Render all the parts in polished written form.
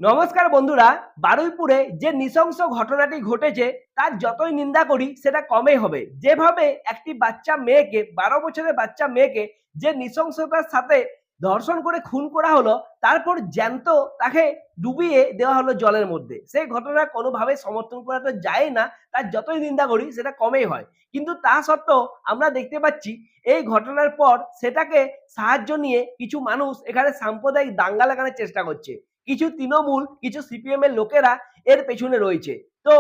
নমস্কার বন্ধুরা, বারুইপুরে যে নৃশংস ঘটনাটি ঘটেছে তার যতই নিন্দা করি সেটা কমই হবে। যেভাবে একটি বাচ্চা মেয়েকে 12 বছরের বাচ্চা মেয়েকে যে নৃশংসতার সাথে ধর্ষণ করে খুন করা হলো, তারপর জ্যান্ত তাকে ডুবিয়ে দেওয়া হলো জলের মধ্যে, সেই ঘটনা কোনোভাবে সমর্থন করা তো যায় না। তার যতই নিন্দা করি সেটা কমই হয়। কিন্তু তা সত্ত্বেও আমরা দেখতে পাচ্ছি এই ঘটনার পর সেটাকে সাহায্য নিয়ে কিছু মানুষ এখানে সাম্প্রদায়িক দাঙ্গা লাগানোর চেষ্টা করছে। কিছু তৃণমূল, কিছু সিপিএম এর লোকেরা এর পেছনে রয়েছে। তো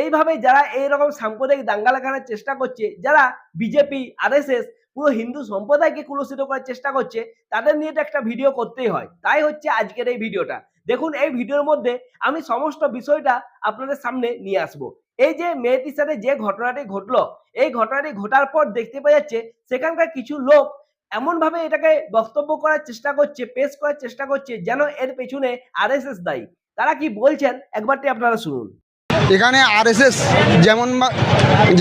এইভাবে যারা এইরকম সাম্প্রদায়িক দাঙ্গা লাগানোর চেষ্টা করছে, যারা বিজেপি, আরএসএস পুরো হিন্দু সম্প্রদায়কে কুলুষিত করার চেষ্টা করছে, তাদের নিয়ে তো একটা ভিডিও করতেই হয়। তাই হচ্ছে আজকের এই ভিডিওটা। দেখুন, এই ভিডিওর মধ্যে আমি সমস্ত বিষয়টা আপনাদের সামনে নিয়ে আসবো। এই যে মেয়েটির সাথে যে ঘটনাটি ঘটলো, এই ঘটনাটি ঘটার পর দেখতে পাওয়া যাচ্ছে সেখানকার কিছু লোক এমন ভাবে এটাকে বক্তব্য করার চেষ্টা করছে, পেশ করার চেষ্টা করছে যেন এর পেছনে আরএসএস দায়ী। তারা কি বলছেন একবারটি আপনারা শুনুন। এখানে আরএসএস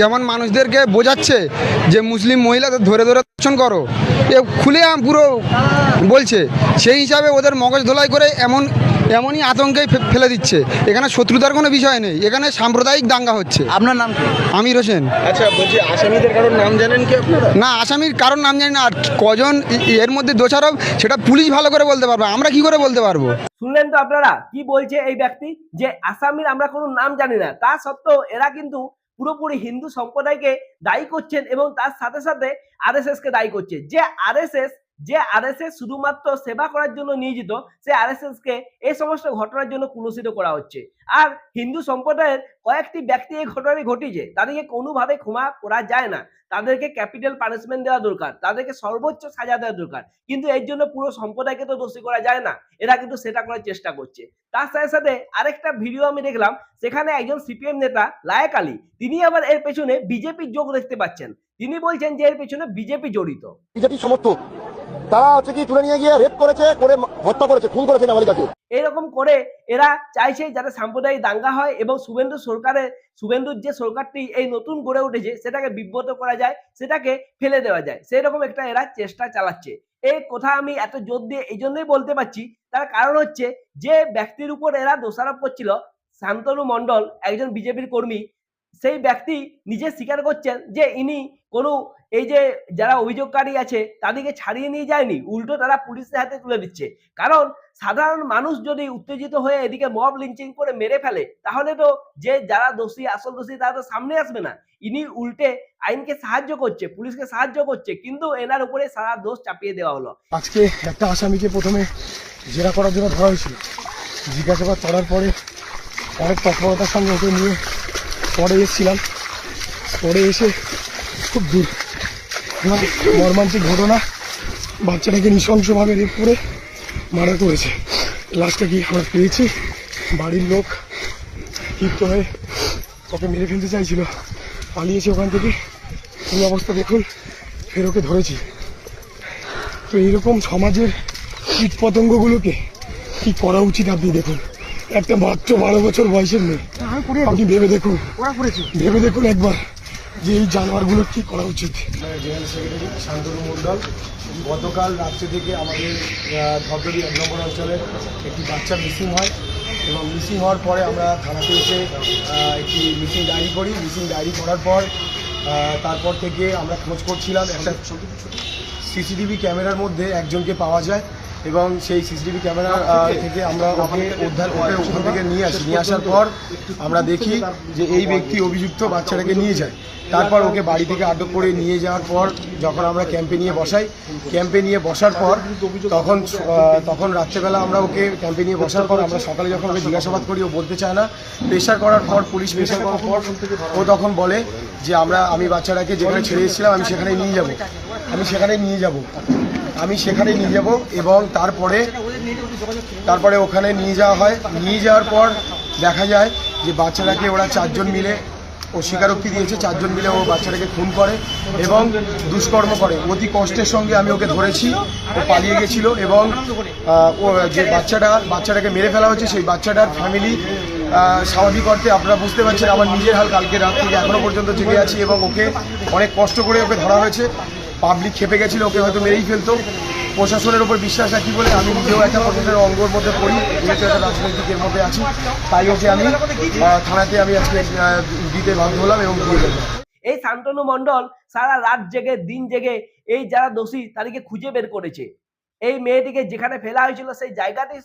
যেমন মানুষদেরকে বোঝাচ্ছে যে মুসলিম মহিলাদের ধরে ধরে ধর্ষণ করো, এ খুলে পুরো বলছে, সেই হিসাবে ওদের মগজ ধোলাই করে এমনই আতঙ্কে ফেলে দিচ্ছে। এখানে শত্রুতার কোনো বিষয় নেই, এখানে সাম্প্রদায়িক দাঙ্গা হচ্ছে। আপনার নাম কি? আমির হোসেন। আচ্ছা, বলছি আসামিদের কারোর নাম জানেন কি আপনারা? না, আসামির কারণ নাম জানি না। আর কজন এর মধ্যে দোষারোপ সেটা পুলিশ ভালো করে বলতে পারবে, আমরা কি করে বলতে পারবো? শুনলেন তো আপনারা কি বলছে এই ব্যক্তি, যে আসামির আমরা কোনো নাম জানি না। তা সত্ত্বেও এরা কিন্তু পুরোপুরি হিন্দু সম্প্রদায়কে দায়ী করছেন এবং তার সাথে সাথে আরএসএস কে দায়ী করছে। যে আরএসএস শুধুমাত্র সেবা করার জন্য নিয়োজিত, সে আরএসএস কে এই সমস্ত ঘটনার জন্য কুলুষিত করা হচ্ছে। আর হিন্দু সম্প্রদায়ের কয়েকটি ব্যক্তি এই ঘটনাটি ঘটিয়েছে, তাদেরকে কোনোভাবে ক্ষমা করা যায় না। তাদেরকে ক্যাপিটাল পানিশমেন্ট দেওয়া দরকার, তাদেরকে সর্বোচ্চ সাজা দেওয়া দরকার। কিন্তু এর জন্য পুরো সম্প্রদায়কে তো দোষী করা যায় না। এরা কিন্তু সেটা করার চেষ্টা করছে। তার সাথে সাথে আরেকটা ভিডিও আমি দেখলাম, সেখানে একজন সিপিএম নেতা লায়েক আলী, তিনি আবার এর পেছনে বিজেপির যোগ দেখতে পাচ্ছেন। তিনি বলছেন যে এর পেছনে বিজেপি জড়িত। বিজেপি সমর্থক তারা হচ্ছে কি তুলে নিয়ে গিয়ে রেপ করেছে, করে হত্যা করেছে, খুন করেছে নাবালিকাকে। এরকম করে এরা চাইছে যাতে সাম্প্রদায়িক দাঙ্গা হয় এবং শুভেন্দুর যে সরকারটি এই নতুন গড়ে উঠেছে সেটাকে বিব্রত করা যায়, সেটাকে ফেলে দেওয়া যায়, সেই রকম একটা এরা চেষ্টা চালাচ্ছে। এই কথা আমি এত জোর দিয়ে এই জন্যই বলতে পারছি, তার কারণ হচ্ছে যে ব্যক্তির উপর এরা দোষারোপ করছিল, শান্তনু মণ্ডল, একজন বিজেপির কর্মী, সেই ব্যক্তি নিজে স্বীকার করছেন যে ইনি কোনো এই যে যারা অভিযোগকারী আছে তাদেরকে ছাড়িয়ে নিয়ে যায়নি, উল্টো তারা পুলিশের হাতে তুলে দিচ্ছে। কারণ সাধারণ মানুষ যদি উত্তেজিত হয়ে এদিকে মব লিঞ্চিং করে মেরে ফেলে, তাহলে তো যে যারা দোষী, আসল দোষী, তারা তো সামনে আসবে না। ইনি উল্টে আইনকে সাহায্য করছে, পুলিশকে সাহায্য করছে, কিন্তু এনার উপরে সারা দোষ চাপিয়ে দেওয়া হলো। আজকে একটা আসামিকে প্রথমে জেরা করার জন্য ধরা হয়েছিল। জিজ্ঞাসাবাদ করার পরে অনেক তৎপরতার সঙ্গে ওকে নিয়ে পরে এসেছিলাম। পরে এসে খুব মর্মান্তিক ঘটনা, বাচ্চাটাকে নৃশংসভাবে রেপ করে মারা করেছে। লাস্টে গিয়ে আমরা পেয়েছি, বাড়ির লোক ক্ষিপ্ত হয়ে ওকে মেরে ফেলতে চাইছিল, পালিয়েছে ওখান থেকে। এই অবস্থা দেখুন, ফের ওকে ধরেছি। তো এইরকম সমাজের কীট পতঙ্গগুলোকে কি করা উচিত আপনি দেখুন। একটা মাত্র 12 বছর বয়সের মেয়ে, আপনি ভেবে দেখুন একবার যে এই জানোয়ারগুলোর কি করা উচিত। জেনারেল সেক্রেটারি শান্তনু মণ্ডল, গতকাল রাত্রে থেকে আমাদের ধবধবি 1 নম্বর অঞ্চলের একটি বাচ্চা মিসিং হয় এবং মিসিং হওয়ার পরে আমরা থানাতে এসে একটি মিসিং ডায়েরি করি। মিসিং ডায়েরি করার পর তারপর থেকে আমরা খোঁজ করছিলাম। একটা সিসিটিভি ক্যামেরার মধ্যে একজনকে পাওয়া যায় এবং সেই সিসিটিভি ক্যামেরা থেকে আমরা ওকে ওখান থেকে নিয়ে আসার পর আমরা দেখি যে এই ব্যক্তি অভিযুক্ত বাচ্চাটাকে নিয়ে যায়। তারপর ওকে বাড়ি থেকে আটক করে নিয়ে যাওয়ার পর যখন আমরা ক্যাম্পে নিয়ে বসাই, ক্যাম্পে নিয়ে বসার পর তখন রাত্রেবেলা আমরা ওকে ক্যাম্পে নিয়ে বসার পর আমরা সকালে যখন ওকে জিজ্ঞাসাবাদ করি, ও বলতে চায় না। প্রেশার করার পর, পুলিশ প্রেশার করার পর ও তখন বলে যে আমি বাচ্চাটাকে যেখানে ছেড়ে এসেছিলাম আমি সেখানে নিয়ে যাব এবং তারপরে ওখানে নিয়ে যাওয়া হয়। নিয়ে যাওয়ার পর দেখা যায় যে বাচ্চাটাকে ওরা 4 জন মিলে, ও স্বীকারোক্তি দিয়েছে, 4 জন মিলে ও বাচ্চাটাকে খুন করে এবং দুষ্কর্ম করে। অতি কষ্টের সঙ্গে আমি ওকে ধরেছি, ও পালিয়ে গেছিল এবং ও যে বাচ্চাটাকে মেরে ফেলা হয়েছে, সেই বাচ্চাটার ফ্যামিলি স্বাভাবিক অর্থে আপনারা বুঝতে পারছেন আমার নিজের হাল কালকে রাত থেকে এখনো পর্যন্ত জেগে আছি এবং ওকে অনেক কষ্ট করে ওকে ধরা হয়েছে। পাবলিক খেপে গেছিল, ওকে হয়তো মেরেই ফেলতো। প্রশাসনের উপর বিশ্বাস রাখি বলে আমি নিজেও একটা প্রশাসনের অঙ্গর মধ্যে পড়ি, যেহেতু একটা রাজনৈতিকের মধ্যে আছি, তাই হচ্ছে আমি থানাতে আমি আজকে দিতে বাধ্য হলাম এবং দিয়ে গেলাম। এই শান্তনু মণ্ডল সারা রাত জেগে দিন জেগে এই যারা দোষী তাদেরকে খুঁজে বের করেছে। এই মেয়েটিকে যেখানে ফেলা হয়েছিল সেই জায়গাটি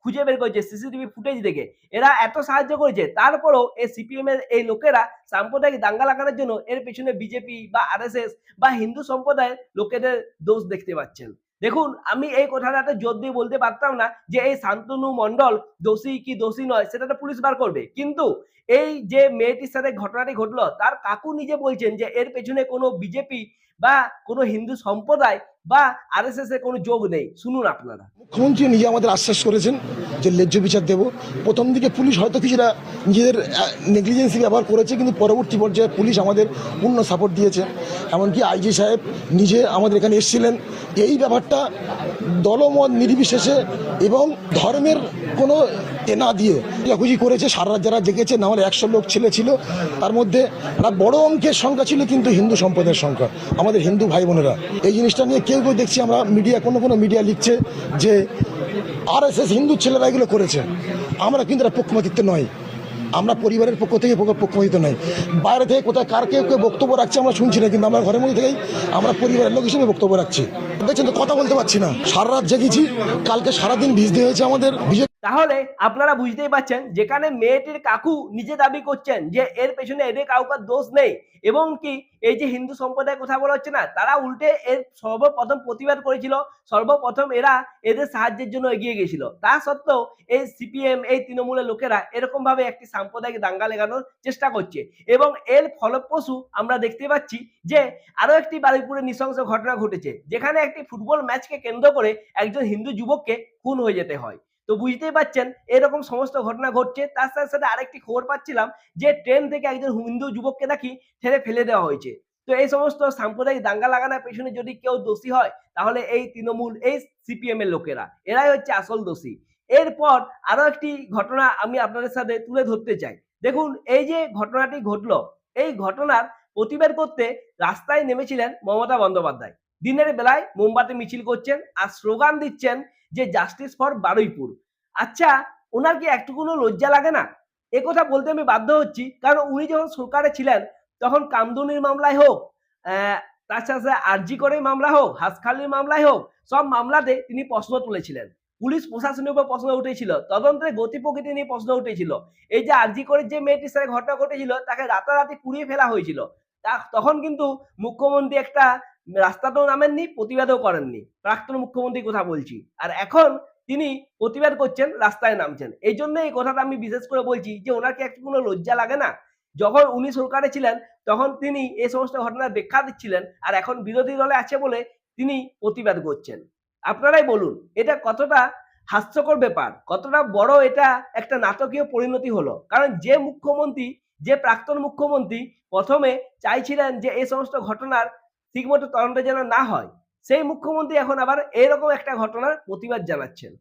খুঁজে বের করেছে সিসিটিভি ফুটেজ দেখে। এরা এত সাহায্য করেছে, তারপরও এই সিপিএম এর এই লোকেরা সাম্প্রদায়িক দাঙ্গা লাগানোর জন্য এর পেছনে বিজেপি বা আরএসএস বা হিন্দু সম্প্রদায়ের লোকেদের দোষ দেখতে পাচ্ছেন। দেখুন, আমি এই কথাটাতে জোর দিয়ে বলতে পারতাম না যে এই শান্তনু মণ্ডল দোষী কি দোষী নয় সেটা তো পুলিশ বার করবে, কিন্তু এই যে মেয়েটির সাথে ঘটনাটি ঘটলো তার কাকু নিজে বলছেন যে এর পেছনে কোনো বিজেপি বা কোনো হিন্দু সম্প্রদায় বা আরএসএস এর কোনো যোগ নেই। শুনুন আপনারা। মুখ্যমন্ত্রী নিজে আমাদের আশ্বাস করেছেন যে ন্যায্য বিচার দেব। প্রথম দিকে পুলিশ হয়তো কিছুটা নিজেদের নেগলিজেন্সি ব্যবহার করেছে, কিন্তু পরবর্তী পর্যায়ে পুলিশ আমাদের পূর্ণ সাপোর্ট দিয়েছে। এমনকি আইজি সাহেব নিজে আমাদের এখানে এসেছিলেন। এই ব্যাপারটা দলমত নির্বিশেষে এবং ধর্মের কোনো না দিয়ে খুঁজি করেছে। সারা রাত যারা জেগেছে, না হলে 100 লোক ছেলে ছিল, তার মধ্যে একটা বড় অঙ্কের সংখ্যা ছিল কিন্তু হিন্দু সম্প্রদায়ের সংখ্যা, আমাদের হিন্দু ভাই বোনেরা। এই জিনিসটা নিয়ে কেউ কেউ দেখছি আমরা মিডিয়া, কোনো মিডিয়া লিখছে যে আরএসএস হিন্দু ছেলেরা এগুলো করেছে। আমরা কিন্তু এটা পক্ষপাতিত্ব নয়, আমরা পরিবারের পক্ষ থেকে পক্ষপাতিত্ব নয়। বাইরে থেকে কোথায় কার কেউ বক্তব্য রাখছে আমরা শুনছি না, কিন্তু আমরা ঘরের মধ্যে থেকেই আমরা পরিবারের লোক হিসেবে বক্তব্য রাখছি। দেখছেন তো, কথা বলতে পারছি না, সারা রাত জেগেছি, কালকে সারাদিন ভিজতে হয়েছে আমাদের। তাহলে আপনারা বুঝতেই পারছেন, যেখানে মেয়েটির কাকু নিজে দাবি করছেন যে এর পেছনে এদের কাউকে দোষ নেই, এবং কি এই যে হিন্দু সম্প্রদায়ের কথা বলা হচ্ছে না, তারা উল্টে এর সর্বপ্রথম প্রতিবাদ করেছিল, সর্বপ্রথম এরা এদের সাহায্যের জন্য এগিয়ে গেছিল। তা সত্ত্বেও এই সিপিএম, এই তৃণমূলের লোকেরা এরকম ভাবে একটি সাম্প্রদায়িক দাঙ্গা লাগানোর চেষ্টা করছে, এবং এর ফলপ্রসূ আমরা দেখতে পাচ্ছি যে আরো একটি বারুইপুরে নৃশংস ঘটনা ঘটেছে, যেখানে একটি ফুটবল ম্যাচকে কেন্দ্র করে একজন হিন্দু যুবককে খুন হয়ে যেতে হয়। তো বুঝতেই পারছেন এরকম সমস্ত ঘটনা ঘটছে। তার সাথে সাথে আরেকটি খবর পাচ্ছিলাম যে ট্রেন থেকে একজন হিন্দু যুবককে নাকি ঠেলে ফেলে দেওয়া হয়েছে। তো এই সমস্ত সাম্প্রদায়িক দাঙ্গা লাগানোর পেছনে যদি কেউ দোষী হয়, তাহলে এই তৃণমূল, এই সিপিএম এর লোকেরা, এরাই হচ্ছে আসল দোষী। এরপর আরো একটি ঘটনা আমি আপনাদের সাথে তুলে ধরতে চাই। দেখুন, এই যে ঘটনাটি ঘটলো, এই ঘটনার প্রতিবাদ করতে রাস্তায় নেমেছিলেন মমতা বন্দ্যোপাধ্যায়। দিনের বেলায় মোমবাতি মিছিল করছেন আর স্লোগান দিচ্ছেন যে জাস্টিস ফর বারুইপুর। আচ্ছা, ওনার কি একটুকুনো লজ্জা লাগে না? একথা বলতে আমি বাধ্য হচ্ছি, কারণ উনি যখন সরকারে ছিলেন তখন কামদুনির মামলায় হোক, তার সাথে আরজি করে মামলা হোক, হাসখালির মামলায় হোক, সব মামলাতে তিনি প্রশ্ন তুলেছিলেন। পুলিশ প্রশাসনের উপর প্রশ্ন উঠেছিল, তদন্তের গতি প্রকৃতি নিয়ে প্রশ্ন উঠেছিল। এই যে আরজি করে যে মেয়েটির সাথে ঘটনা ঘটেছিল তাকে রাতারাতি পুড়িয়ে ফেলা হয়েছিল, তখন কিন্তু মুখ্যমন্ত্রী একটা রাস্তাতেও নামেননি, প্রতিবাদও করেননি। প্রাক্তন মুখ্যমন্ত্রীর কথা বলছি। আর এখন তিনি প্রতিবাদ করছেন, রাস্তায় নামছেন। এই জন্য এই কথাটা আমি বিশেষ করে বলছি যে ওনার কি একটু কোনো লজ্জা লাগে না? যখন উনি সরকারে ছিলেন তখন তিনি এই সমস্ত ঘটনার ব্যাখ্যা দিচ্ছিলেন, আর এখন বিরোধী দলে আছে বলে তিনি প্রতিবাদ করছেন। আপনারাই বলুন, এটা কতটা হাস্যকর ব্যাপার, কতটা বড় এটা একটা নাটকীয় পরিণতি হলো। কারণ যে মুখ্যমন্ত্রী, যে প্রাক্তন মুখ্যমন্ত্রী প্রথমে চাইছিলেন যে এই সমস্ত ঘটনার ঠিকমতো তদন্ত যেন না হয়, সেই মুখ্যমন্ত্রী এখন আবার এরকম একটা ঘটনার প্রতিবাদ জানাচ্ছেন।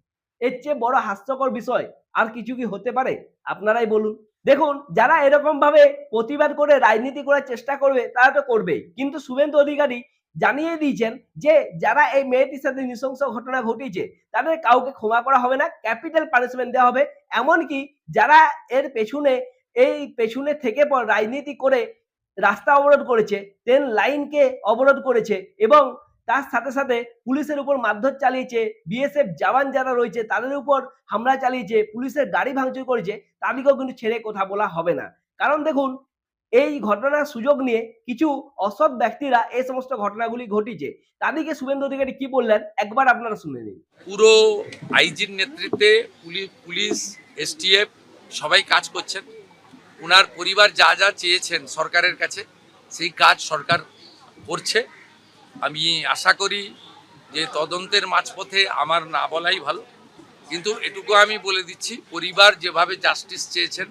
এর চেয়ে বড় হাস্যকর বিষয় আর কিছু কি হতে পারে? আপনারাই বলুন। দেখুন, যারা এরকম ভাবে প্রতিবাদ করে রাজনীতি করার চেষ্টা করবে তারা তো করবেই, কিন্তু শুভেন্দু অধিকারী জানিয়ে দিয়েছেন যে যারা এই মেয়েটির সাথে নৃশংস ঘটনা ঘটিয়েছে তাদের কাউকে ক্ষমা করা হবে না, ক্যাপিটাল পানিশমেন্ট দেওয়া হবে। এমনকি যারা এর পেছনে থেকে রাজনীতি করে রাস্তা অবরোধ করেছে, ট্রেন লাইনকে অবরোধ করেছে, এবং তার সাথে সাথে পুলিশের উপর মারধর চালিয়েছে, বিএসএফ জওয়ান যারা রয়েছে তাদের উপর হামলা চালিয়েছে, পুলিশের গাড়ি ভাঙচুর করেছে, তাদেরকেও কিন্তু ছেড়ে কথা বলা হবে না। কারণ দেখুন, এই ঘটনার সুযোগ নিয়ে কিছু অসৎ ব্যক্তিরা এই সমস্ত ঘটনাগুলি ঘটিয়েছে। তাদেরকে শুভেন্দু অধিকারী কি বললেন একবার আপনারা শুনে নিন। পুরো আইজির নেতৃত্বে পুলিশ, এসটিএফ সবাই কাজ করছেন। উনার পরিবার যা যা চেয়েছেন সরকারের কাছে সেই কাজ সরকার করছে। আমি আশা করি যে তদন্তের মাঝপথে আমার না বলাই ভালো, কিন্তু এটুকু আমি বলে দিচ্ছি, পরিবার যেভাবে জাস্টিস চেয়েছেন,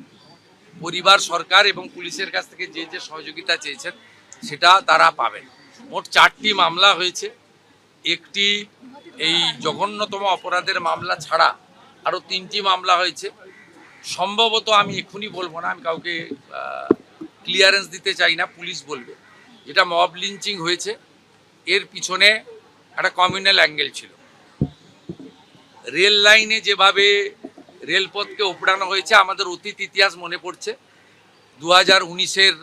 পরিবার সরকার এবং পুলিশের কাছ থেকে যে যে সহযোগিতা চেয়েছেন সেটা তারা পাবেন। মোট 4টি মামলা হয়েছে। একটি এই জঘন্যতম অপরাধের মামলা ছাড়া আরও 3টি মামলা হয়েছে। সম্ভবত আমি এক্ষুনি বলবো না, আমি কাউকে ক্লিয়ারেন্স দিতে চাই না, পুলিশ বলবে। যেটা মব লিঞ্চিং হয়েছে, এর পিছনে একটা কমিউনাল অ্যাঙ্গেল ছিল। রেল লাইনে যেভাবে রেলপথকে উপড়ানো হয়েছে আমাদের অতীত ইতিহাস মনে পড়ছে। 2019-এর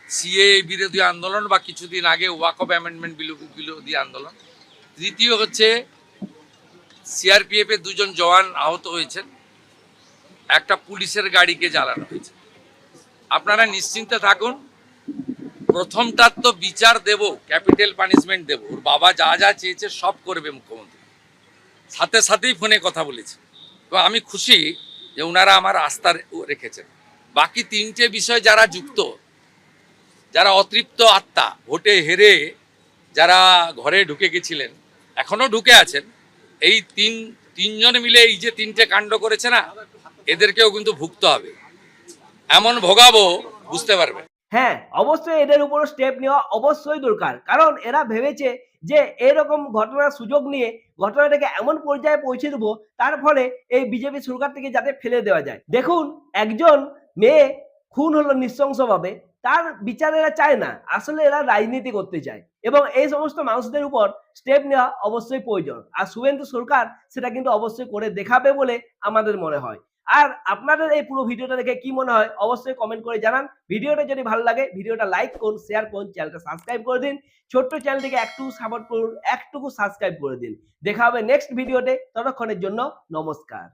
সিএ বিরোধী আন্দোলন বা কিছুদিন আগে ওয়াকফ অ্যামেন্ডমেন্ট বিরোধী আন্দোলন। তৃতীয় হচ্ছে সিআরপিএফের 2 জন জওয়ান আহত হয়েছেন, একটা পুলিশের গাড়িকে জ্বালানো হয়েছে। আপনারা নিশ্চিন্তে থাকুন, প্রথমটার তো বিচার দেব, ক্যাপিটাল পানিশমেন্ট দেব। ওর বাবা যা যা চেয়েছে সব করবে মুখ্যমন্ত্রী, সাথে সাথেই ফোনে কথা বলেছে। তো আমি খুশি যে ওনারা আমার আস্থা রেখেছেন। বাকি 3টে বিষয় যারা যুক্ত, যারা অতৃপ্ত আত্মা, ভোটে হেরে যারা ঘরে ঢুকে গেছিলেন, এখনো ঢুকে আছেন, এই তিনজন মিলে এই যে 3টে কাণ্ড করেছে না, এদেরকেও কিন্তু ভুগতে হবে। এমন ভোগাবো বুঝতে পারবে। হ্যাঁ, অবশ্যই এদের উপর স্টেপ নেওয়া অবশ্যই দরকার, কারণ এরা ভেবেছে যে এরকম ঘটনার সুযোগ নিয়ে ঘটনাটাকে এমন পর্যায়ে পৌঁছে দেবো তার ফলে এই বিজেপি সরকার থেকে যাতে ফেলে দেওয়া যায়। দেখুন, একজন মেয়ে খুন হলো নৃশংসভাবে, তার বিচার এরা চায় না, আসলে এরা রাজনীতি করতে চায় এবং এই সমস্ত মানুষদের উপর স্টেপ নেওয়া অবশ্যই প্রয়োজন। আর শুভেন্দু সরকার সেটা কিন্তু অবশ্যই করে দেখাবে বলে আমাদের মনে হয়। আর আপনাদের এই পুরো ভিডিওটা দেখে কি মনে হয় অবশ্যই কমেন্ট করে জানান। ভিডিওটা যদি ভালো লাগে ভিডিওটা লাইক করুন, শেয়ার করুন, চ্যানেলটা সাবস্ক্রাইব করে দিন। ছোট্ট চ্যানেলটিকে একটু সাপোর্ট করুন, একটুকু সাবস্ক্রাইব করে দিন। দেখা হবে নেক্সট ভিডিওতে, ততক্ষণের জন্য নমস্কার।